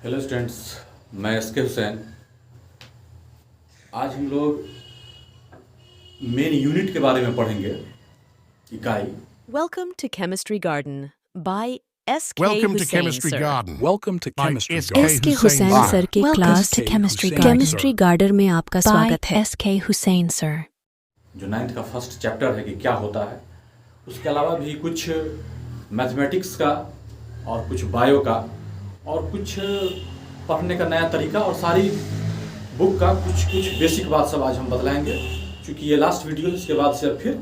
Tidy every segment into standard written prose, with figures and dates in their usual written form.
Hello students, मैं SK Hussain. आज हम लोग मेन यूनिट के बारे में पढ़ेंगे। इकाई Welcome to Chemistry Garden by S.K. Welcome to Hussain, Chemistry sir. Garden. Welcome to by Chemistry S.K. Garden. S.K. Hussain, Hussain sir. Sir के Welcome class to Chemistry Hussain, Garden. Chemistry garden में आपका By स्वागत है। S.K. Hussain, sir. जो 9th का first chapter है कि क्या होता है, उसके अलावा भी कुछ मैथमेटिक्स का और कुछ बायो का और कुछ पढ़ने का नया तरीका और सारी बुक का कुछ बेसिक बात सब आज हम बतलाएंगे। क्योंकि ये लास्ट वीडियो है, इसके बाद से अब फिर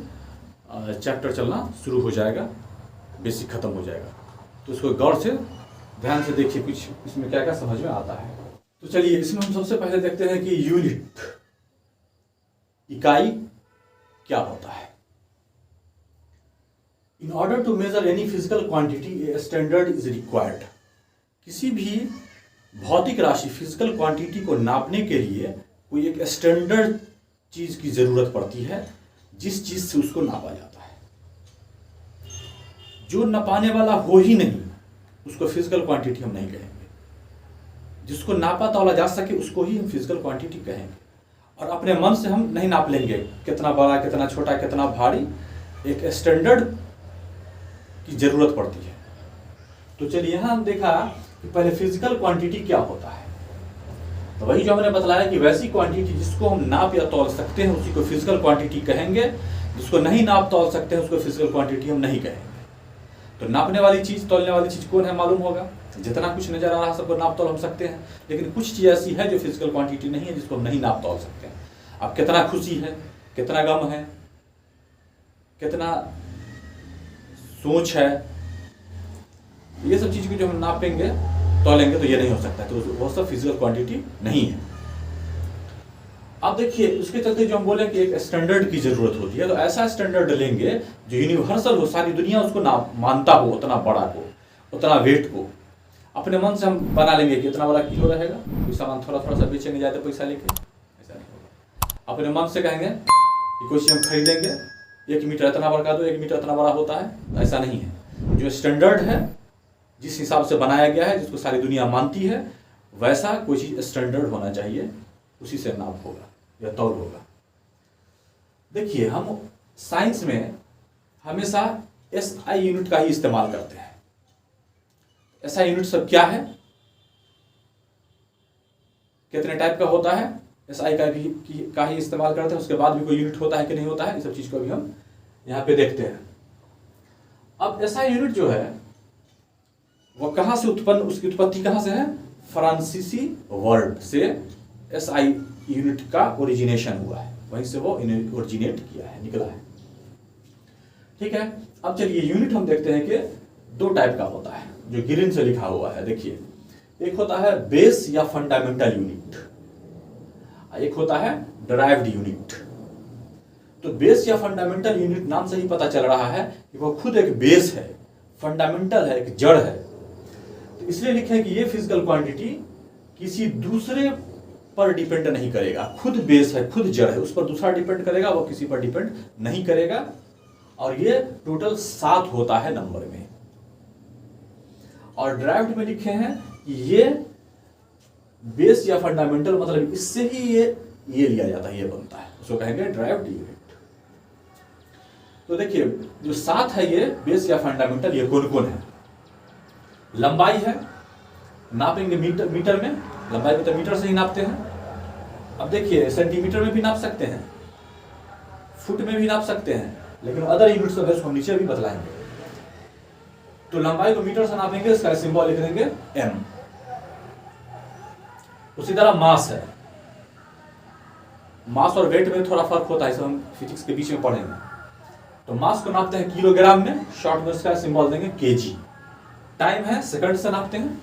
चैप्टर चलना शुरू हो जाएगा, बेसिक ख़त्म हो जाएगा। तो इसको गौर से ध्यान से देखिए, कुछ इसमें क्या क्या समझ में आता है। तो चलिए, इसमें हम सबसे पहले देखते हैं कि यूनिट, इकाई क्या होता है। In order to measure any physical quantity a standard is required. किसी भी भौतिक राशि, फिजिकल क्वांटिटी को नापने के लिए कोई एक स्टैंडर्ड चीज़ की ज़रूरत पड़ती है, जिस चीज़ से उसको नापा जाता है। जो नापाने वाला हो ही नहीं, उसको फिजिकल क्वांटिटी हम नहीं कहेंगे। जिसको नापा तौला जा सके उसको ही हम फिजिकल क्वांटिटी कहेंगे। और अपने मन से हम नहीं नाप लेंगे कितना बड़ा, कितना छोटा, कितना भारी। एक स्टैंडर्ड की ज़रूरत पड़ती है। तो चलिए, यहाँ हम देखा कि पहले फिजिकल क्वांटिटी क्या होता है। तो वही जो हमने बतलाया कि वैसी क्वांटिटी जिसको हम नाप या तौल सकते हैं उसी को फिजिकल क्वांटिटी कहेंगे। जिसको नहीं नाप तौल सकते हैं उसको फिजिकल क्वांटिटी हम नहीं कहेंगे। तो नापने वाली चीज़, तौलने वाली चीज़ कौन है मालूम होगा। जितना कुछ नज़र आ रहा है सबको नाप तौल हम सकते हैं, लेकिन कुछ चीज़ ऐसी है जो फिजिकल क्वांटिटी नहीं है, जिसको हम नहीं नाप तौल सकते हैं। अब कितना खुशी है, कितना गम है, कितना सोच है, ये सब चीज़ को जो हम नापेंगे तौलेंगे तो ये नहीं हो सकता। तो वो सब फिजिकल क्वांटिटी नहीं है। अब देखिए, उसके चलते जो हम बोले कि एक स्टैंडर्ड की ज़रूरत होती है, तो ऐसा स्टैंडर्ड लेंगे जो यूनिवर्सल हो, सारी दुनिया उसको मानता हो, उतना बड़ा को, उतना वेट को। अपने मन से हम बना लेंगे कि इतना बड़ा किलो रहेगा, कोई सामान थोड़ा थोड़ा सा बेचेंगे ज़्यादा पैसा लेके, ऐसा नहीं होगा। अपने मन से कहेंगे कि कोई चीज़ हम खरीदेंगे, 1 मीटर इतना बड़ा दो, 1 मीटर इतना बड़ा होता है, ऐसा नहीं है। जो स्टैंडर्ड है, जिस हिसाब से बनाया गया है, जिसको सारी दुनिया मानती है, वैसा कोई चीज़ स्टैंडर्ड होना चाहिए, उसी से नाप होगा या तौल होगा। देखिए, हम साइंस में हमेशा SI यूनिट का ही इस्तेमाल करते हैं। SI यूनिट सब क्या है, कितने टाइप का होता है, SI का ही इस्तेमाल करते हैं। उसके बाद भी कोई यूनिट होता है कि नहीं होता है, इस सब चीज़ को भी हम यहाँ पे देखते हैं। अब SI यूनिट जो है वो कहाँ से उत्पन्न, उसकी उत्पत्ति कहाँ से है, फ्रांसीसी वर्ड से SI यूनिट का ओरिजिनेशन हुआ है, वहीं से वो ओरिजिनेट किया है, निकला है। ठीक है। अब चलिए, यूनिट हम देखते हैं कि 2 टाइप का होता है, जो ग्रीन से लिखा हुआ है। देखिए, एक होता है बेस या फंडामेंटल यूनिट, एक होता है डिराइव्ड यूनिट। तो बेस या फंडामेंटल यूनिट नाम से ही पता चल रहा है कि वो खुद एक बेस है, फंडामेंटल है, एक जड़ है। तो इसलिए लिखें कि ये फिजिकल क्वांटिटी किसी दूसरे पर डिपेंड नहीं करेगा, खुद बेस है, खुद जड़ है, उस पर दूसरा डिपेंड करेगा, वो किसी पर डिपेंड नहीं करेगा। और ये टोटल 7 होता है नंबर में। और ड्राइव्ड में लिखे हैं कि ये बेस या फंडामेंटल, मतलब इससे ही ये लिया जाता है, ये बनता है, उसको कहेंगे ड्राइव्ड यूनिट। तो देखिए, जो 7 है ये बेस या फंडामेंटल, ये कौन कौन है। लंबाई है, नापेंगे मीटर में, लंबाई में तो मीटर से ही नापते हैं। अब देखिए, सेंटीमीटर में भी नाप सकते हैं, फुट में भी नाप सकते हैं, लेकिन अदर यूनिट्स तो हम नीचे भी बतलाएंगे। तो लंबाई को मीटर से नापेंगे, इसका सिंबल लिख देंगे m। उसी तरह मास है, मास और वेट में थोड़ा फर्क होता है, इसे हम फिजिक्स के बीच में पढ़ेंगे। तो मास को नापते हैं किलोग्राम में, शॉर्ट में उसका सिंबल देंगे kg। टाइम है, सेकंड से नापते हैं,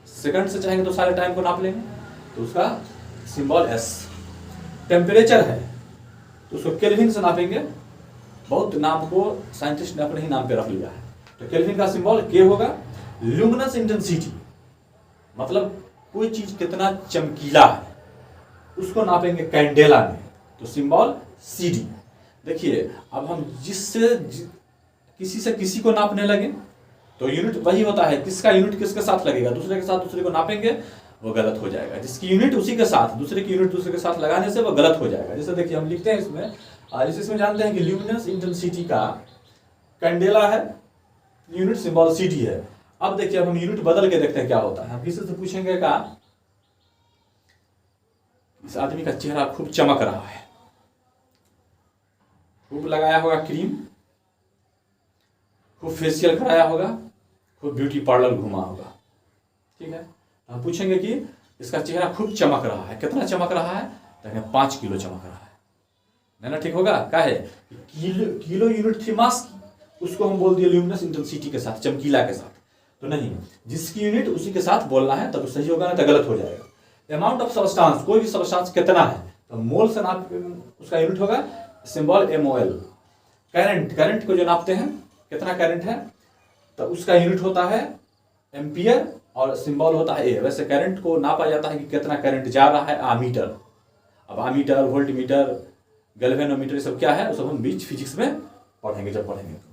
सेकंड से चाहेंगे तो सारे टाइम को नाप लेंगे, तो उसका सिंबल S। टेम्परेचर है तो उसको केल्विन से नापेंगे, बहुत नाम को साइंटिस्ट ने अपने ही नाम पे रख लिया है। तो केल्विन का सिंबल K होगा। ल्यूमिनस इंटेंसिटी, मतलब कोई चीज कितना चमकीला है, उसको नापेंगे कैंडेला में, तो सिंबल CD। देखिए, अब हम किसी से किसी को नापने लगे तो यूनिट वही होता है, किसका यूनिट किसके साथ लगेगा, दूसरे के साथ दूसरे को नापेंगे वो गलत हो जाएगा। जिसकी यूनिट उसी के साथ, दूसरे की यूनिट दूसरे के साथ लगाने से वो गलत हो जाएगा। जैसे देखिए हम लिखते हैं इसमें, इसमें जानते हैं कि ल्यूमिनस इंटेंसिटी का कैंडेला है, यूनिट सिंबल सीटी है। अब देखिए अब हम यूनिट बदल के देखते हैं क्या होता है। हम किसी से पूछेंगे का इस आदमी का चेहरा खूब चमक रहा है, खूब लगाया होगा क्रीम, खूब फेशियल कराया होगा, खूब ब्यूटी पार्लर घुमा होगा, ठीक है। हम पूछेंगे कि इसका चेहरा खूब चमक रहा है, कितना चमक रहा है, तो 5 किलो चमक रहा है ना, ठीक होगा। क्या है, किलो यूनिट थी मास की, उसको हम बोल दिए ल्यूमिनस इंटेंसिटी के साथ, चमकीला के साथ। तो नहीं, जिसकी यूनिट उसी के साथ बोलना है तब सही होगा, ना तो गलत हो जाएगा। अमाउंट ऑफ सबस्टांस, कोई भी सबस्टांस कितना है तो मोल से नाप, उसका यूनिट होगा सिंबल MOL। करंट को जो नापते हैं कितना करंट है तो उसका यूनिट होता है एम्पियर और सिंबल होता है A। वैसे करंट को नापा जाता है कि कितना करंट जा रहा है, आमीटर। अब आमीटर, वोल्टमीटर, गैल्वेनोमीटर, ये सब क्या है, वो सब हम बीच फिजिक्स में पढ़ेंगे जब पढ़ेंगे तो।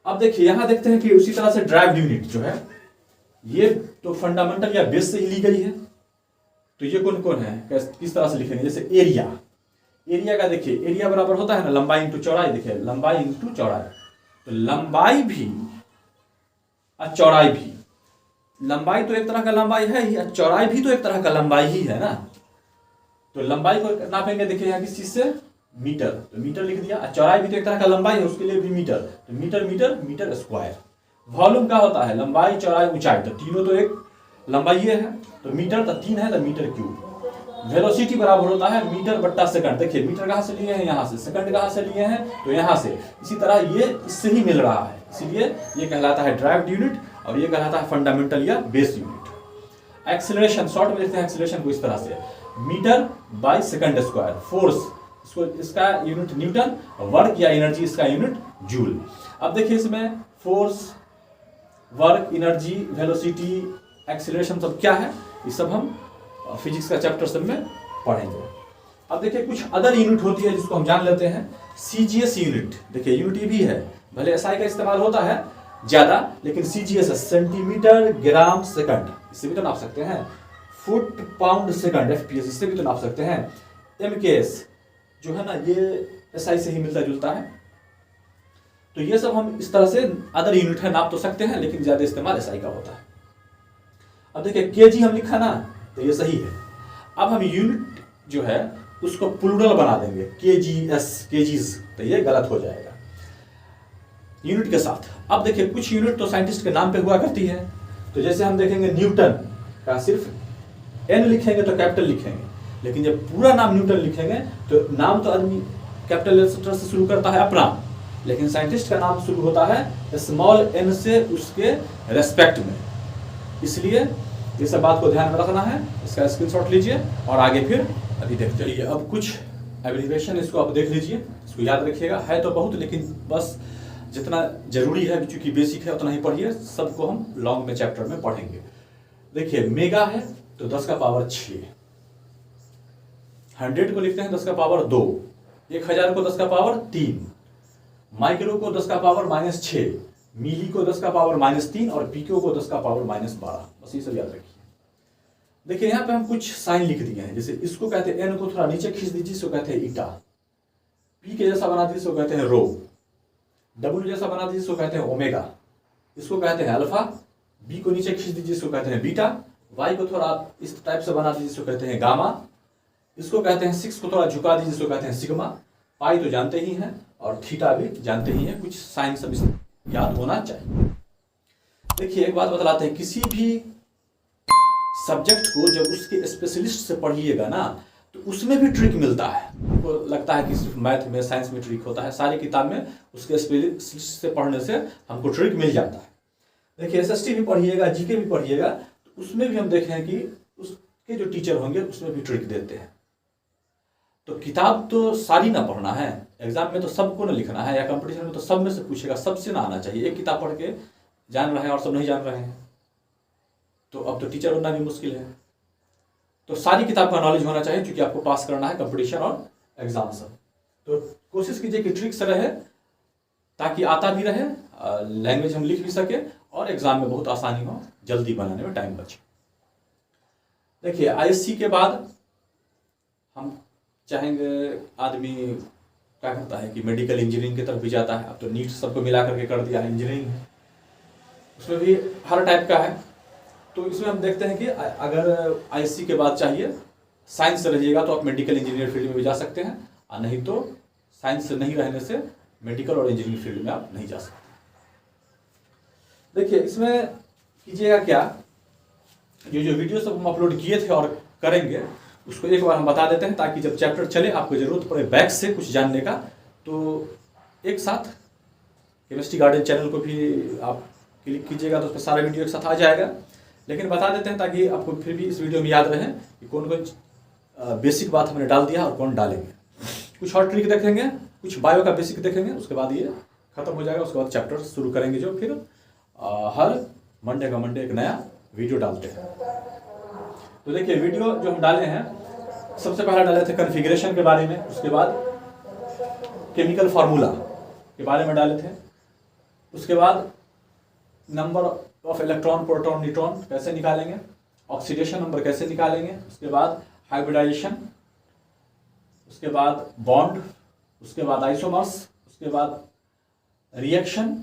अब देखिए यहां देखते हैं कि उसी तरह से ड्राइव्ड यूनिट जो है ये तो फंडामेंटल या बेस से ही ली गई है। तो ये कौन कौन है, किस तरह से लिखेंगे, जैसे एरिया का देखिए, एरिया बराबर होता है ना लंबाई इंटू चौड़ाई। देखिए लंबाई इंटू चौड़ाई, तो लंबाई भी और चौड़ाई भी, लंबाई तो एक तरह का लंबाई है ही और चौड़ाई भी तो एक तरह का लंबाई ही है ना। तो लंबाई को नापेंगे, देखिए यहाँ किस चीज से, मीटर, तो मीटर लिख दिया। और चौड़ाई भी तो एक तरह का लंबाई है, उसके लिए भी मीटर, तो मीटर स्क्वायर। वॉल्यूम क्या होता है, लंबाई चौड़ाई ऊंचाई, तो तीनों तो एक लंबाई है, तो मीटर तो 3 है, तो मीटर क्यूब। वेलोसिटी बराबर होता है मीटर बट्टा सेकंड। देखिए मीटर कहाँ से लिए हैं, यहाँ से, सेकंड कहाँ से लिए हैं तो यहाँ से। इसी तरह ये इससे ही मिल रहा है, इसीलिए ये कहलाता है ड्राइव्ड यूनिट और ये कहलाता है फंडामेंटल या बेस यूनिट। एक्सेलरेशन, शॉर्ट में लिखते हैं एक्सेलरेशन को इस तरह से, metre by second square. Force, इसको इसका यूनिट न्यूटन, वर्क या एनर्जी इसका यूनिट जूल। अब देखिए इसमें force, work, energy, velocity, acceleration सब क्या है, ये सब हम फिजिक्स का चैप्टर सब में पढ़ेंगे। अब देखिए कुछ अदर यूनिट होती है जिसको हम जान लेते हैं। CGS यूनिट, देखिए यूनिट भी है, भले SI का इस्तेमाल होता है ज्यादा, लेकिन CGS है सेंटीमीटर ग्राम सेकंड, इससे भी तो नाप सकते हैं। फुट पाउंड सेकंड FPS, इससे भी तो नाप सकते हैं। MKS जो है ना ये SI से ही मिलता जुलता है। तो ये सब हम इस तरह से अदर यूनिट है, नाप तो सकते हैं लेकिन ज्यादा इस्तेमाल SI का होता है। अब देखिए kg हम लिखा ना, तो ये सही है। अब हम यूनिट जो है उसको प्लूरल बना देंगे, केजीज, तो ये गलत हो जाएगा यूनिट के साथ। अब देखिए कुछ यूनिट तो साइंटिस्ट के नाम पे हुआ करती है, तो जैसे हम देखेंगे न्यूटन का सिर्फ N लिखेंगे तो कैपिटल लिखेंगे, लेकिन जब पूरा नाम न्यूटन लिखेंगे तो नाम तो आदमी कैपिटल लेटर से शुरू करता है अपना, लेकिन साइंटिस्ट का नाम शुरू होता है स्मॉल n से, उसके रेस्पेक्ट में। इसलिए ये सब बात को ध्यान में रखना है। इसका स्क्रीनशॉट लीजिए और आगे फिर अभी देखते रहिए। अब कुछ एब्रिविएशन इसको आप देख लीजिए, इसको याद रखिएगा। है तो बहुत, लेकिन बस जितना जरूरी है क्योंकि बेसिक है उतना ही पढ़िए, सबको हम लॉन्ग में चैप्टर में पढ़ेंगे। देखिए मेगा है तो 10 का पावर 6, 100 को लिखते हैं 10 का पावर 2, 1000 को 10 का पावर 3, माइक्रो को 10 का पावर -6, मिली को 10 का पावर -3 और पीको को 10 का पावर -12। बस ये सब याद रखिए। देखिए यहाँ पे हम कुछ साइन लिख दिए हैं, जैसे इसको कहते हैं, एन को थोड़ा नीचे खींच दीजिए, इसको कहते हैं ईटा, पी के जैसा बना दीजिए इसको कहते हैं रो, डब्ल्यू जैसा बना दीजिए इसको कहते हैं ओमेगा, इसको कहते हैं अल्फा, बी को नीचे खींच दीजिए इसको कहते हैं बीटा, वाई को थोड़ा इस टाइप से बना दीजिए इसको कहते हैं गामा, इसको कहते हैं 6 को थोड़ा झुका दीजिए इसको कहते हैं सिग्मा, पाई तो जानते ही हैं और थीटा भी जानते ही हैं। कुछ साइन सब याद होना चाहिए। देखिए एक बात बतलाते हैं, किसी भी सब्जेक्ट को जब उसके स्पेशलिस्ट से पढ़िएगा ना तो उसमें भी ट्रिक मिलता है। आपको लगता है कि सिर्फ मैथ में, साइंस में ट्रिक होता है, सारी किताब में उसके स्पेशलिस्ट से पढ़ने से हमको ट्रिक मिल जाता है। देखिए SST भी पढ़िएगा, जीके भी पढ़िएगा, तो उसमें भी हम देखें कि उसके जो टीचर होंगे उसमें भी ट्रिक देते हैं। तो किताब तो सारी ना पढ़ना है, एग्जाम में तो सबको ना लिखना है, या कंपटीशन में तो सब में से पूछेगा, सबसे ना आना चाहिए। एक किताब पढ़ के जान रहे हैं और सब नहीं जान रहे हैं तो अब तो टीचर बनना भी मुश्किल है। तो सारी किताब का नॉलेज होना चाहिए क्योंकि आपको पास करना है कंपटीशन और एग्जाम सब। तो कोशिश कीजिए कि ट्रिक्स रहे ताकि आता भी रहे लैंग्वेज हम लिख भी सके और एग्जाम में बहुत आसानी हो, जल्दी बनाने में टाइम बचे। देखिए आईएससी के बाद हम चाहेंगे, आदमी क्या करता है कि मेडिकल इंजीनियरिंग की तरफ भी जाता है। अब तो नीट सबको मिला करके कर दिया है, इंजीनियरिंग है, उसमें भी हर टाइप का है। तो इसमें हम देखते हैं कि अगर आईएससी के बाद चाहिए साइंस से रहिएगा तो आप मेडिकल इंजीनियर फील्ड में भी जा सकते हैं, और नहीं तो साइंस से नहीं रहने से मेडिकल और इंजीनियरिंग फील्ड में आप नहीं जा सकते। देखिए इसमें कीजिएगा क्या, जो वीडियो सब हम अपलोड किए थे और करेंगे उसको एक बार हम बता देते हैं, ताकि जब चैप्टर चले आपको ज़रूरत पड़े बैक से कुछ जानने का, तो एक साथ केमिस्ट्री गार्डन चैनल को भी आप क्लिक कीजिएगा तो उस पर सारा वीडियो एक साथ आ जाएगा। लेकिन बता देते हैं ताकि आपको फिर भी इस वीडियो में याद रहे कि कौन कौन बेसिक बात हमने डाल दिया और कौन डालेंगे। कुछ और ट्रिक देखेंगे, कुछ बायो का बेसिक देखेंगे, उसके बाद ये खत्म हो जाएगा। उसके बाद चैप्टर शुरू करेंगे, जो फिर हर मंडे का मंडे एक नया वीडियो डालते हैं। तो देखिए वीडियो जो हम डाले हैं, सबसे पहला डाले थे कॉन्फ़िगरेशन के बारे में, उसके बाद केमिकल फार्मूला के बारे में डाले थे, उसके बाद number of electron, proton, neutron कैसे निकालेंगे, ऑक्सीडेशन नंबर कैसे निकालेंगे, उसके बाद हाइब्रिडाइजेशन, उसके बाद बॉन्ड, उसके बाद आइसोमर्स, उसके बाद रिएक्शन,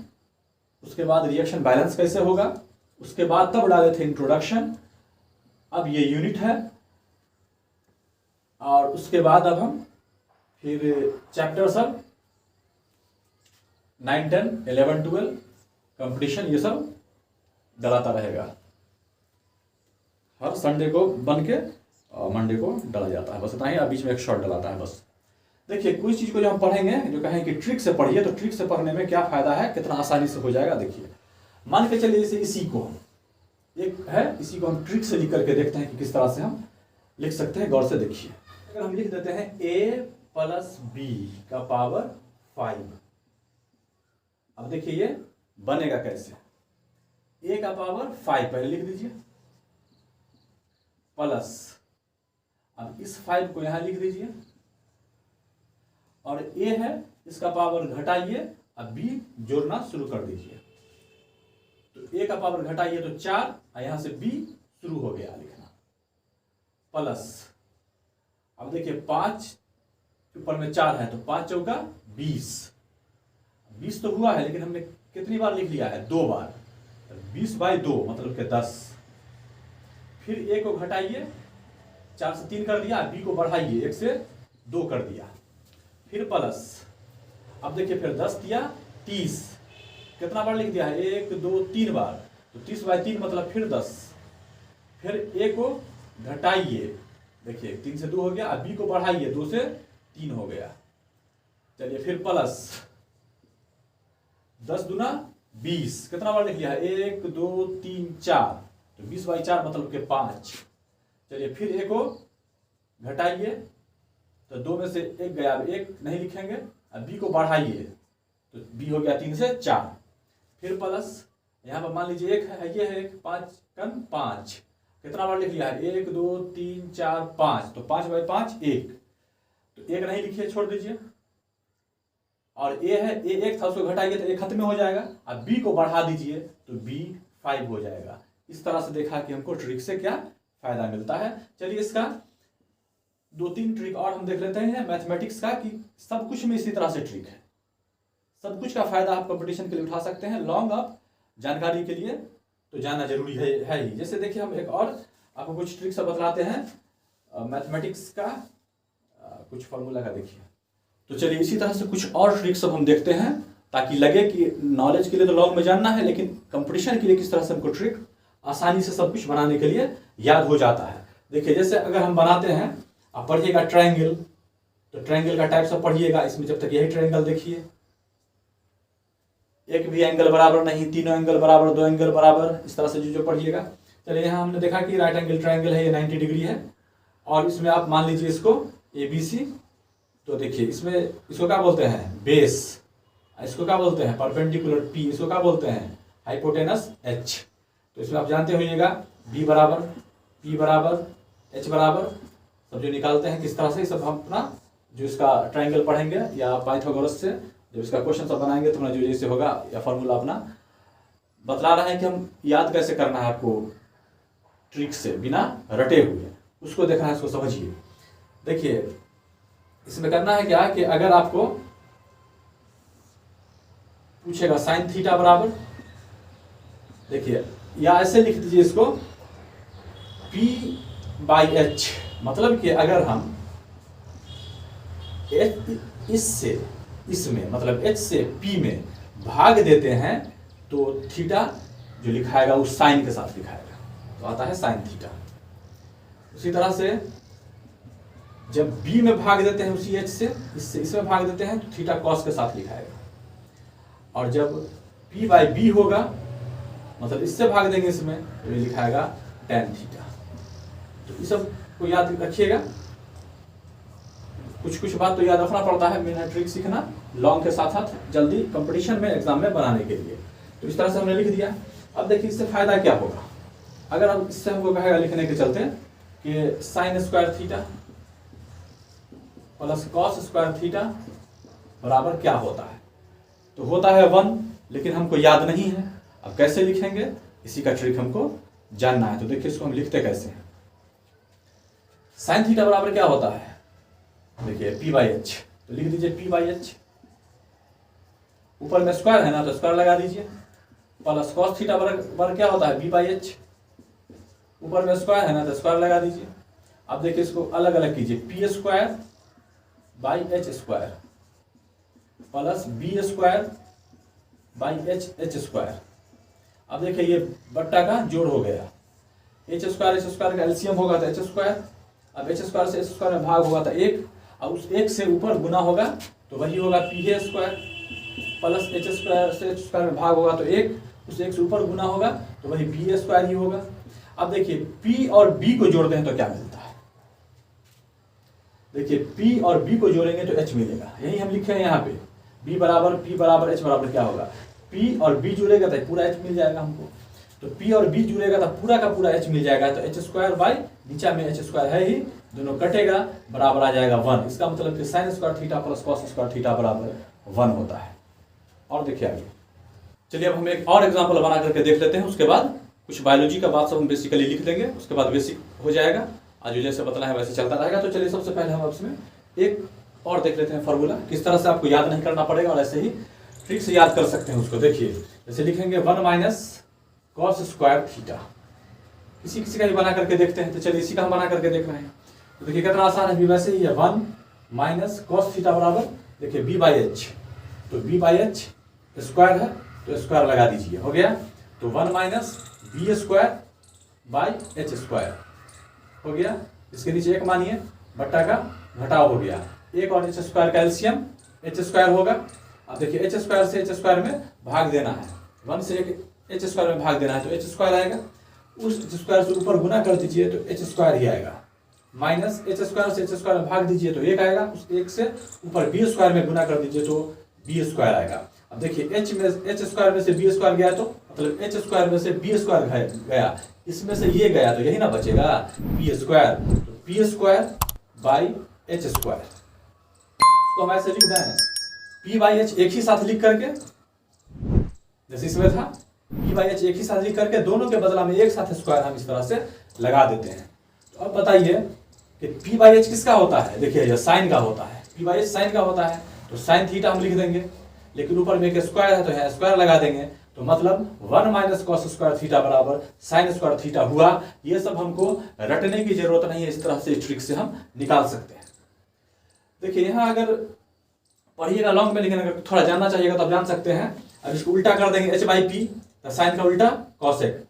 उसके बाद रिएक्शन बैलेंस कैसे होगा, उसके बाद तब डाले थे इंट्रोडक्शन। अब ये यूनिट है, और उसके बाद अब हम फिर चैप्टर सब 9, 10, 11, 12 कंपटीशन ये सब डलाता रहेगा। हर संडे को बन के और मंडे को डाला जाता है, बस इतना ही। बीच में एक शॉर्ट डलाता है बस। देखिए कुछ चीज़ को जो हम पढ़ेंगे, जो कहें कि ट्रिक से पढ़िए, तो ट्रिक से पढ़ने में क्या फ़ायदा है, कितना आसानी से हो जाएगा। देखिए मान के चलिए जैसे इसी को एक है, इसी को हम ट्रिक से लिख करके देखते हैं कि किस तरह से हम लिख सकते हैं। गौर से देखिए, अगर हम लिख देते हैं a + b का पावर 5, अब देखिए ये बनेगा कैसे। a का पावर 5 पहले लिख दीजिए, प्लस अब इस 5 को यहां लिख दीजिए, और a है इसका पावर घटाइए, अब b जोड़ना शुरू कर दीजिए। तो a का पावर घटाइए तो 4, और यहां से b शुरू हो गया लिखना, प्लस अब देखिए 5 ऊपर में 4 है तो 5 चौका 20, 20 तो हुआ है, लेकिन हमने कितनी बार लिख लिया है, 2 बार। 20/2 मतलब के 10। फिर a को घटाइए, 4 से 3 कर दिया, b को बढ़ाइए, 1 से 2 कर दिया, फिर प्लस। अब देखिए फिर 10 दिया 30, कितना बार लिख दिया है, 1, 2, 3 बार, तो 30/3 मतलब फिर 10। फिर a को घटाइए, देखिए 3 से 2 हो गया, अब b को बढ़ाइए, 2 से 3 हो गया। चलिए फिर प्लस 10 दूना 20, कितना बार लिख लिया है, 1, 2, 3, 4, तो 20/4 मतलब के 5। चलिए फिर a को घटाइए, तो 2 में से 1 गया, अब 1 नहीं लिखेंगे, अब b को बढ़ाइए, तो b हो गया 3 से 4। फिर प्लस यहाँ पर मान लीजिए 1 है, ये है 1, 5 कन 5, कितना बार लिख लिया है, 1, 2, 3, 4, 5, तो 5/5 1, तो 1 नहीं लिखिए, छोड़ दीजिए। और a है, a 1 था, उसको घटाइए तो a खत्म हो जाएगा, अब b को बढ़ा दीजिए तो b 5 हो जाएगा। इस तरह से देखा कि हमको ट्रिक से क्या फायदा मिलता है। चलिए इसका 2-3 ट्रिक और हम देख लेते हैं मैथमेटिक्स का, कि सब कुछ में इसी तरह से ट्रिक है। सब कुछ का फायदा आप कंपटीशन के लिए उठा सकते हैं। लॉन्ग आप जानकारी के लिए तो जानना जरूरी है ही। जैसे देखिए हम एक और आपको कुछ ट्रिक से बतलाते हैं मैथमेटिक्स का, कुछ फॉर्मूला का। देखिए तो चलिए इसी तरह से कुछ और ट्रिक सब हम देखते हैं, ताकि लगे कि नॉलेज के लिए तो लॉन्ग में जानना है, लेकिन कंपटीशन के लिए किस तरह से हमको ट्रिक आसानी से सब कुछ बनाने के लिए याद हो जाता है। देखिए जैसे अगर हम बनाते हैं, आप पढ़िएगा ट्रायंगल, तो ट्रायंगल का टाइप सब पढ़िएगा। इसमें जब तक यही ट्रायंगल देखिए, एक भी एंगल बराबर नहीं, तीनों एंगल बराबर, 2 एंगल बराबर, इस तरह से जो पढ़िएगा। चलिए यहाँ हमने देखा कि राइट एंगल ट्रायंगल है, ये 90 डिग्री है, और इसमें आप मान लीजिए इसको ABC, तो देखिए इसमें इसको क्या बोलते हैं, बेस, इसको क्या बोलते हैं, परपेंडिकुलर P, इसको क्या बोलते हैं, हाइपोटेनस H। तो इसमें आप जानते होइएगा B बराबर, P बराबर, H बराबर, सब जो निकालते हैं किस तरह से, सब हम अपना जो इसका ट्रायंगल पढ़ेंगे या पाइथागोरस से जब इसका क्वेश्चन सब बनाएंगे तो अपना जो जैसे होगा या फॉर्मूला अपना बतला रहे हैं कि हम याद कैसे करना है आपको ट्रिक से बिना रटे हुए, उसको देखना है, इसको समझिए। देखिए इसमें करना है क्या कि अगर आपको पूछेगा साइन थीटा बराबर, देखिए या ऐसे लिख दीजिए इसको P/H, मतलब कि अगर हम इससे इसमें मतलब H से P में भाग देते हैं तो थीटा जो लिखाएगा उस साइन के साथ लिखाएगा, तो आता है साइन थीटा। उसी तरह से जब B में भाग देते हैं उसी H से इससे इसमें भाग देते हैं तो थीटा कॉस के साथ लिखाएगा, और जब P/B होगा मतलब इससे भाग देंगे इसमें तो ये लिखाएगा tan थीटा। तो इस सब को याद रखिएगा, कुछ बात तो याद रखना पड़ता है, मेन ट्रिक सीखना लॉन्ग के साथ साथ जल्दी कंपटीशन में एग्जाम में बनाने के लिए। तो इस तरह से हमने लिख दिया। अब देखिए इससे फायदा क्या होगा, अगर अब इससे हमको कहेगा लिखने के चलते कि sine square theta plus cos square theta बराबर क्या होता है, तो होता है 1, लेकिन हमको याद नहीं है। अब कैसे लिखेंगे इसी का ट्रिक हमको जानना है। तो देखिए इसको हम लिखते कैसे हैं। साइन थीटा बराबर क्या होता है, देखिए P/H, तो लिख दीजिए P/H, ऊपर में स्क्वायर है ना तो स्क्वायर लगा दीजिए, प्लस कॉस थीटा बराबर क्या होता है B/H, ऊपर में स्क्वायर है ना तो स्क्वायर लगा दीजिए। अब देखिए इसको अलग अलग कीजिए, P² H² plus B² H²। अब देखिए ये बट्टा का जोड़ हो गया, H² का एलसीएम होगा तो H², अब H² से H² में भाग होगा तो 1, और उस 1 से ऊपर गुना होगा तो वही होगा PA² प्लस H² से H² में भाग होगा तो 1, उस 1 से ऊपर गुना होगा तो वही BA² ही होगा। अब देखिए P और B को जोड़ते हैं तो क्या मिलता है, देखिए P और B को जोड़ेंगे तो H मिलेगा, यही हम लिखे हैं यहाँ पे B बराबर P बराबर H बराबर क्या होगा, P और B जुड़ेगा तो पूरा H मिल जाएगा हमको, तो P और B जुड़ेगा तो पूरा का पूरा H मिल जाएगा, तो H² नीचा में H² है ही, दोनों कटेगा बराबर आ जाएगा 1। इसका मतलब कि sine square theta plus cos square theta बराबर 1 होता है। और देखिए आगे चलिए अब हम एक और एग्जांपल बना करके देख लेते हैं, उसके बाद कुछ बायोलॉजी का बात सब हम बेसिकली लिख देंगे, उसके बाद बेसिक हो जाएगा, आज जो जैसे बतला है वैसे चलता रहेगा। तो चलिए सबसे पहले हम इसमें एक और देख लेते हैं फार्मूला, किस तरह से आपको याद नहीं करना पड़ेगा और ऐसे ही ट्रिक से याद कर सकते हैं उसको। देखिए जैसे लिखेंगे 1 माइनस कॉस स्क्वायर थीटा, किसी का भी बना करके देखते हैं। तो चलिए इसी का हम बना करके देख रहे हैं, तो देखिए कितना आसान है, वैसे ही है 1 माइनस कॉस थीटा बराबर देखिए B/H, तो B/H स्क्वायर है तो स्क्वायर लगा दीजिए, हो गया। तो 1 माइनस B² H² हो गया, इसके नीचे 1 मानिए, बट्टा का घटाव हो गया, 1 और H² का एलसीएम H² होगा। अब देखिए H² से H² में भाग देना है, 1 से H² में भाग देना है तो H² आएगा, उस H² से ऊपर गुना कर दीजिए तो H² ही आएगा, माइनस H² से H² में भाग दीजिए तो 1 आएगा, उस 1 से ऊपर B² में गुना कर दीजिए तो B² आएगा। अब देखिए H² में से B² गया तो मतलब H² में से B² गया, इसमें से ये गया तो यही ना बचेगा P², तो P² H²। तो हम ऐसे लिख दें P/H एक ही साथ लिख करके, जैसे इसमें था P/H एक ही साथ लिख करके दोनों के बदला में एक साथ स्क्वायर हम इस तरह से लगा देते हैं। तो अब बताइए कि P/H किसका होता है, देखिए ये साइन का होता है, P/H साइन का होता है तो साइन थीटा हम लिख देंगे, लेकिन ऊपर में एक स्क्वायर है तो यहाँ स्क्वायर लगा देंगे, तो मतलब 1 माइनस कॉस स्क्वायर थीटा बराबर साइन स्क्वायर थीटा हुआ। ये सब हमको रटने की जरूरत नहीं है, इस तरह से ट्रिक से हम निकाल सकते हैं। देखिए यहाँ अगर पढ़िएगा लॉन्ग में, लेकिन अगर थोड़ा जानना चाहिएगा तो आप जान सकते हैं। अब इसको उल्टा कर देंगे H/P तो साइन का उल्टा कॉसेक,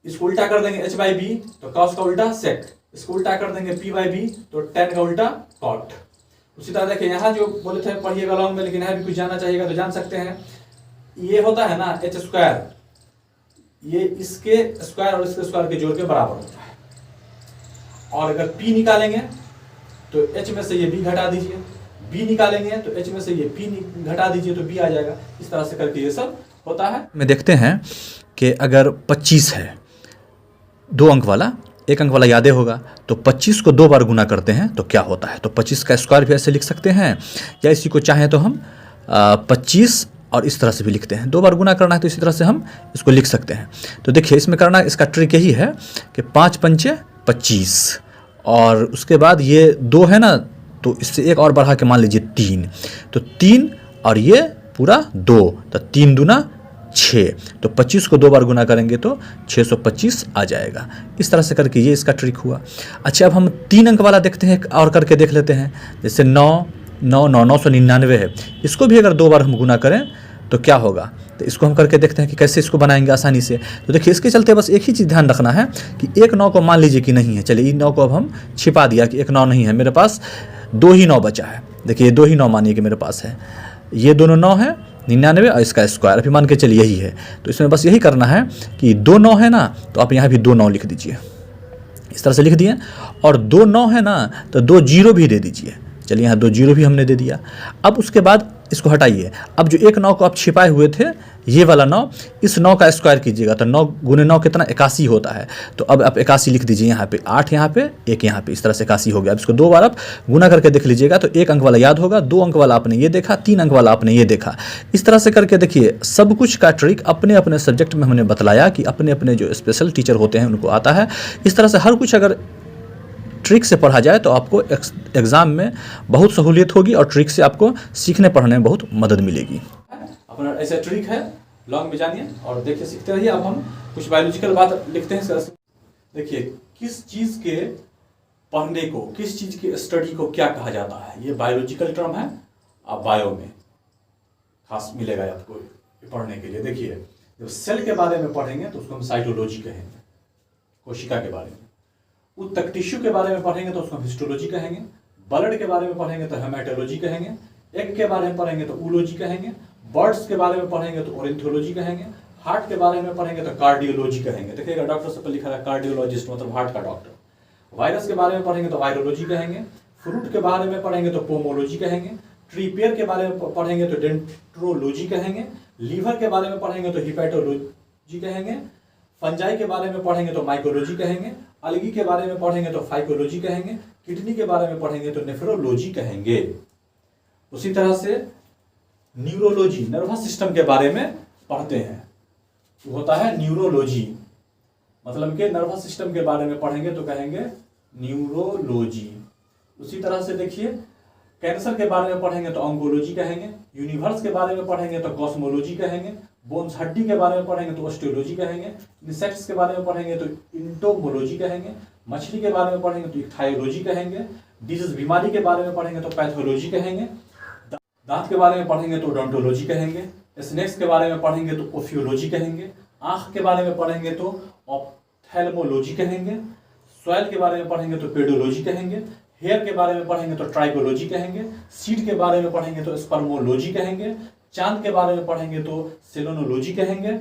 इसको उल्टा कर देंगे H/B तो कॉस का उल्टा सेक, इसको उल्टा कर देंगे P/B तो tan का उल्टा कॉट। उसी तरह देखिए यहाँ जो बोले थे पढ़िएगा लॉन्ग में, लेकिन यहाँ भी कुछ जानना चाहिएगा तो जान सकते हैं। ये होता है ना H², ये इसके स्क्वायर और इसके स्क्वायर के जोड़ के बराबर होता है, और अगर P निकालेंगे तो H में से ये B घटा दीजिए, B निकालेंगे तो H में से ये P घटा दीजिए तो B आ जाएगा। इस तरह से करके ये सब होता है। में देखते हैं कि अगर 25 है, 2 अंक वाला, 1 अंक वाला यादें होगा, तो 25 को 2 बार गुना करते हैं तो क्या होता है। तो 25 का स्क्वायर भी ऐसे लिख सकते हैं, या इसी को चाहें तो हम 25 और इस तरह से भी लिखते हैं। 2 बार गुना करना है तो इसी तरह से हम इसको लिख सकते हैं। तो देखिए इसमें करना इसका ट्रिक यही है कि 5 पंचे 25 और उसके बाद ये 2 है ना, तो इससे एक और बढ़ा के मान लीजिए 3, तो 3 और ये पूरा 2, तो 3 दूना 6, तो 25 को 2 बार गुना करेंगे तो 625 आ जाएगा। इस तरह से करके ये इसका ट्रिक हुआ। अच्छा, अब हम 3 अंक वाला देखते हैं और करके देख लेते हैं। जैसे 999 है, इसको भी अगर 2 बार हम गुना करें तो क्या होगा, तो इसको हम करके देखते हैं कि कैसे इसको बनाएंगे आसानी से। तो देखिए इसके चलते बस एक ही चीज़ ध्यान रखना है कि एक 9 को मान लीजिए कि नहीं है। चलिए 9 को अब हम छिपा दिया कि एक 9 नहीं है, मेरे पास 2 ही 9 बचा है। देखिए 2 ही 9 मानिए कि मेरे पास है, ये दोनों 9 है 99 और इसका स्क्वायर अभी मान के चलिए यही है। तो इसमें बस यही करना है कि 2 9 है ना, तो आप यहाँ भी 2 9 लिख दीजिए, इस तरह से लिख दिए। और 2 9 है ना, तो 2 0 भी दे दीजिए। चलिए यहाँ 2 0 भी हमने दे दिया। अब उसके बाद इसको हटाइए। अब जो एक 9 को आप छिपाए हुए थे, ये वाला 9, इस 9 का स्क्वायर कीजिएगा तो 9 गुने 9 कितना 81 होता है। तो अब आप 81 लिख दीजिए यहाँ पे, 8 यहाँ पे, 1 यहाँ पे, इस तरह से 81 हो गया। अब इसको 2 बार आप गुना करके देख लीजिएगा तो 1 अंक वाला याद होगा, 2 अंक वाला आपने ये देखा, 3 अंक वाला आपने ये देखा। इस तरह से करके देखिए, सब कुछ का ट्रिक अपने अपने सब्जेक्ट में हमने बतलाया कि अपने अपने जो स्पेशल टीचर होते हैं उनको आता है। इस तरह से हर कुछ अगर ट्रिक से पढ़ा जाए तो आपको एग्ज़ाम में बहुत सहूलियत होगी और ट्रिक से आपको सीखने पढ़ने में बहुत मदद मिलेगी। अपना ऐसा ट्रिक है, लॉन्ग में जानिए और देखिए सीखते रहिए। अब हम कुछ बायोलॉजिकल बात लिखते हैं। देखिए किस चीज़ के पढ़ने को, किस चीज़ की स्टडी को क्या कहा जाता है, ये बायोलॉजिकल टर्म है। आप बायो में खास मिलेगा आपको पढ़ने के लिए। देखिए जब सेल के बारे में पढ़ेंगे तो उसको हम साइटोलॉजी कहेंगे, कोशिका के बारे में। उत्तक टिश्यू के बारे में पढ़ेंगे तो उसको हम हिस्टोलॉजी कहेंगे। ब्लड के बारे में पढ़ेंगे तो हेमाटोलॉजी कहेंगे। एग के बारे में पढ़ेंगे तो ऊलॉजी कहेंगे। बर्ड्स के बारे में पढ़ेंगे तो ओरेंथोलॉजी कहेंगे। हार्ट के बारे में पढ़ेंगे तो कार्डियोलॉजी कहेंगे। देखिएगा डॉक्टर से लिखा है कार्डियोलॉजिस्ट, मतलब हार्ट का डॉक्टर। वायरस के बारे में पढ़ेंगे तो वायरोलॉजी कहेंगे। फ्रूट के बारे में पढ़ेंगे तो पोमोलॉजी कहेंगे। ट्री पेयर के बारे में पढ़ेंगे तो डेंट्रोलॉजी कहेंगे। लीवर के बारे में पढ़ेंगे तो हिपैटोलॉजी कहेंगे। फंजाई के बारे में पढ़ेंगे तो माइकोलॉजी कहेंगे। अलगी के बारे में पढ़ेंगे तो फाइकोलॉजी कहेंगे। किडनी के बारे में पढ़ेंगे तो नेफ्रोलॉजी कहेंगे। उसी तरह से न्यूरोलॉजी, नर्वस सिस्टम के बारे में पढ़ते हैं तो होता है न्यूरोलॉजी, मतलब कि नर्वस सिस्टम के बारे में पढ़ेंगे तो कहेंगे न्यूरोलॉजी। उसी तरह से देखिए कैंसर के बारे में पढ़ेंगे तो ऑन्कोलॉजी कहेंगे। यूनिवर्स के बारे में पढ़ेंगे तो कॉस्मोलॉजी कहेंगे। बोन्स हड्डी के बारे में पढ़ेंगे तो ऑस्टियोलॉजी कहेंगे। इंसेक्ट्स के बारे में पढ़ेंगे तो इंटोमोलॉजी कहेंगे। मछली के बारे में पढ़ेंगे तो इक्थायोलॉजी कहेंगे। डिजीज बीमारी के बारे में पढ़ेंगे तो पैथोलॉजी कहेंगे। दांत के बारे में पढ़ेंगे तो ओडोंटोलॉजी कहेंगे। स्नेक्स के बारे में पढ़ेंगे तो ओफियोलॉजी कहेंगे। आँख के बारे में पढ़ेंगे तो ऑप्थेल्मोलॉजी कहेंगे। सॉइल के बारे में पढ़ेंगे तो पेडोलॉजी कहेंगे। हेयर के बारे में पढ़ेंगे तो ट्राइकोलॉजी कहेंगे। सीड के बारे में पढ़ेंगे तो स्पर्मोलॉजी कहेंगे। चांद के बारे में पढ़ेंगे तो सेलोनोलॉजी कहेंगे।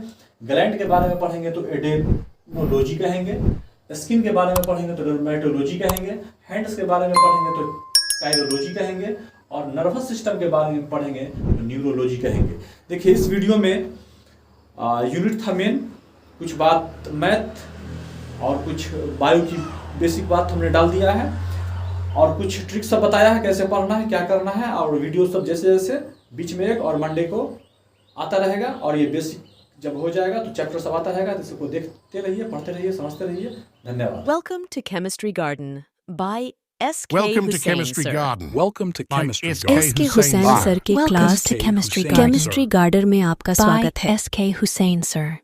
ग्लैंड के बारे में पढ़ेंगे तो एडेनोलॉजी कहेंगे। स्किन के बारे में पढ़ेंगे तो डर्मेटोलॉजी कहेंगे। हैंड्स के बारे में पढ़ेंगे तो काइरोलॉजी कहेंगे। और नर्वस सिस्टम के बारे में पढ़ेंगे तो न्यूरोलॉजी कहेंगे। देखिए इस वीडियो में यूनिट था मेन, कुछ बात मैथ और कुछ बायो की बेसिक बात हमने डाल दिया है और कुछ ट्रिक्स सब बताया है कैसे पढ़ना है, क्या करना है। और वीडियो सब जैसे जैसे बीच में एक और मंडे को आता रहेगा और ये बेसिक जब हो जाएगा तो चैप्टर सब आता रहेगा, तो इसको देखते रहिए, पढ़ते रहिए, समझते रहिए। धन्यवाद। Welcome to Chemistry Garden by S.K. Welcome to Hussain, Chemistry sir. Garden. Welcome to By Chemistry S.K. Garden. S के हुसैन सर के Welcome class to Chemistry Garden. Chemistry garden में आपका स्वागत है। एस के हुसैन सर।